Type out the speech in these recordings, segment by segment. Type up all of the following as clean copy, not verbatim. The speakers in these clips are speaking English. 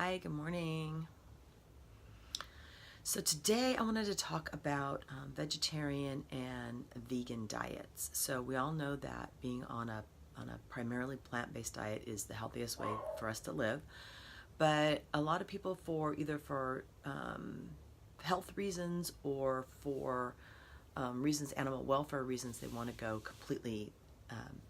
Hi, good morning. So today I wanted to talk about vegetarian and vegan diets. So we all know that being on a primarily plant-based diet is the healthiest way for us to live. But a lot of people, for either for health reasons or for reasons, animal welfare reasons, they want to go completely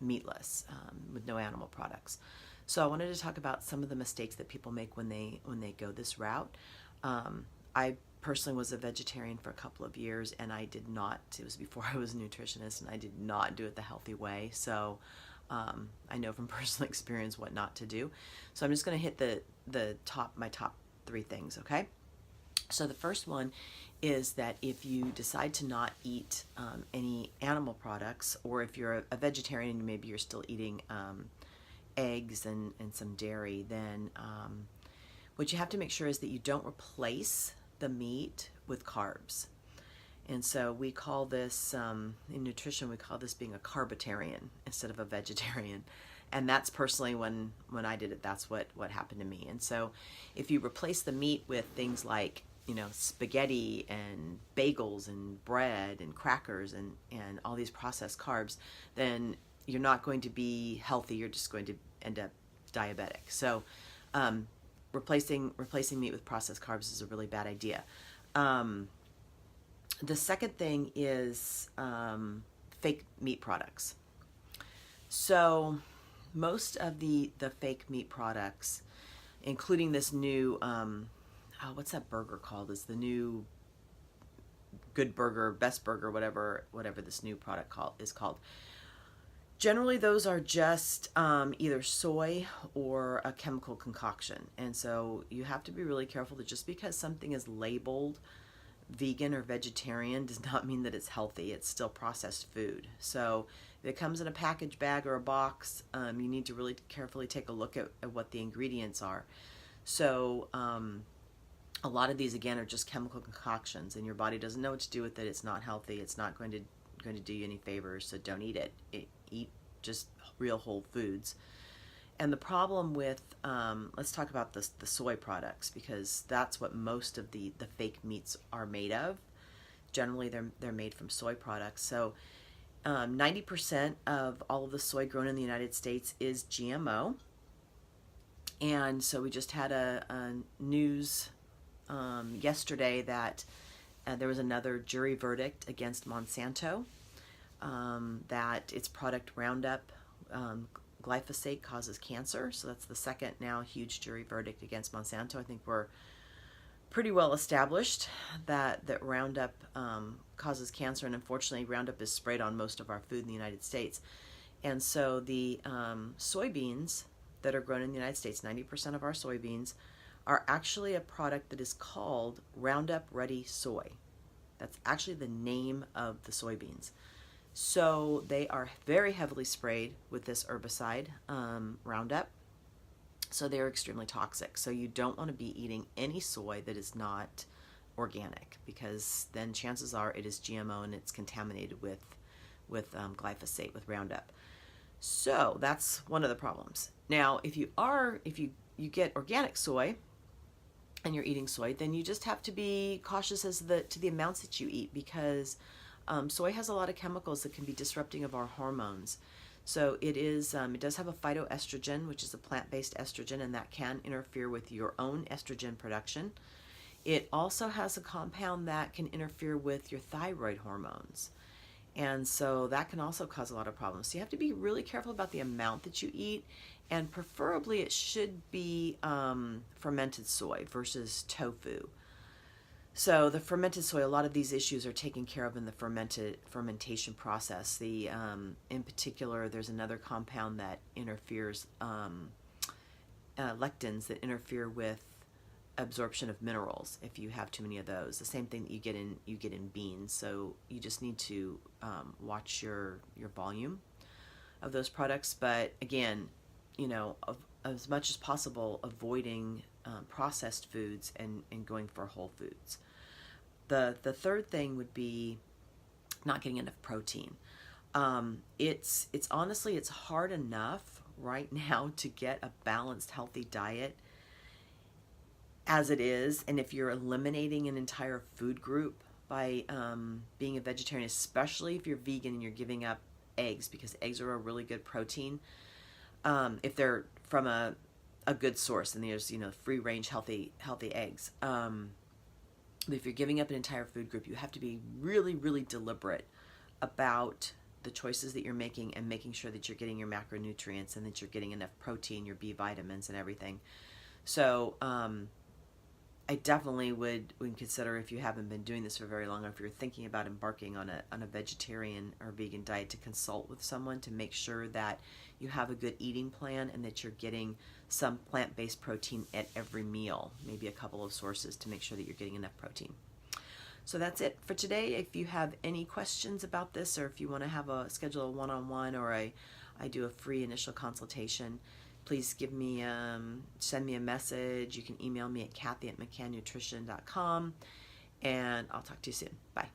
meatless with no animal products. So I wanted to talk about some of the mistakes that people make when they go this route. I personally was a vegetarian for a couple of years, and I did not. It was before I was a nutritionist, and I did not do it the healthy way. So I know from personal experience what not to do. So I'm just going to hit my top three things. Okay. So the first one is that if you decide to not eat any animal products, or if you're a vegetarian and maybe you're still eating eggs and some dairy, then what you have to make sure is that you don't replace the meat with carbs. And so we call this, in nutrition, we call this being a carbitarian instead of a vegetarian. And that's personally when I did it, that's what happened to me. And so if you replace the meat with things like, spaghetti and bagels and bread and crackers and all these processed carbs, then you're not going to be healthy. You're just going to end up diabetic. So replacing meat with processed carbs is a really bad idea. The second thing is fake meat products. So most of the fake meat products, including this new, what's that burger called? It's the new Good Burger, Best Burger, whatever this new product is called. Generally, those are just either soy or a chemical concoction. And so you have to be really careful that just because something is labeled vegan or vegetarian does not mean that it's healthy. It's still processed food. So if it comes in a package bag or a box, you need to really carefully take a look at what the ingredients are. So a lot of these, again, are just chemical concoctions, and your body doesn't know what to do with it. It's not healthy. It's not going to do you any favors, so don't eat it. Eat just real whole foods. And the problem with, let's talk about the soy products, because that's what most of the fake meats are made of. Generally, they're made from soy products. So 90% of all of the soy grown in the United States is GMO. And so we just had a news yesterday that there was another jury verdict against Monsanto, that its product Roundup glyphosate causes cancer. So that's the second now huge jury verdict against Monsanto. I think we're pretty well established that Roundup causes cancer, and unfortunately Roundup is sprayed on most of our food in the United States. And so the soybeans that are grown in the United States, 90% of our soybeans, are actually a product that is called Roundup Ready Soy. That's actually the name of the soybeans. So they are very heavily sprayed with this herbicide, Roundup. So they're extremely toxic. So you don't want to be eating any soy that is not organic, because then chances are it is GMO and it's contaminated with glyphosate, with Roundup. So that's one of the problems. Now, if you get organic soy and you're eating soy, then you just have to be cautious to the amounts that you eat, because soy has a lot of chemicals that can be disrupting of our hormones. So it does have a phytoestrogen, which is a plant-based estrogen, and that can interfere with your own estrogen production. It also has a compound that can interfere with your thyroid hormones. And so that can also cause a lot of problems. So you have to be really careful about the amount that you eat, and preferably it should be fermented soy versus tofu. So the fermented soy, a lot of these issues are taken care of in the fermentation process. In particular, there's another compound that interferes, lectins, that interfere with absorption of minerals if you have too many of those. The same thing that you get in beans. So you just need to watch your volume of those products. But again, as much as possible, avoiding processed foods and going for whole foods. The third thing would be not getting enough protein. It's honestly, it's hard enough right now to get a balanced, healthy diet as it is. And if you're eliminating an entire food group by being a vegetarian, especially if you're vegan and you're giving up eggs, because eggs are a really good protein, if they're from a good source, and there's, you know, free range healthy eggs. But if you're giving up an entire food group, you have to be really, really deliberate about the choices that you're making and making sure that you're getting your macronutrients and that you're getting enough protein, your B vitamins and everything. So I definitely would consider, if you haven't been doing this for very long, or if you're thinking about embarking on a vegetarian or vegan diet, to consult with someone to make sure that you have a good eating plan and that you're getting some plant-based protein at every meal, maybe a couple of sources to make sure that you're getting enough protein. So that's it for today. If you have any questions about this, or if you want to schedule a one-on-one, or I do a free initial consultation, please send me a message. You can email me at Kathy@McCannNutrition.com, and I'll talk to you soon. Bye.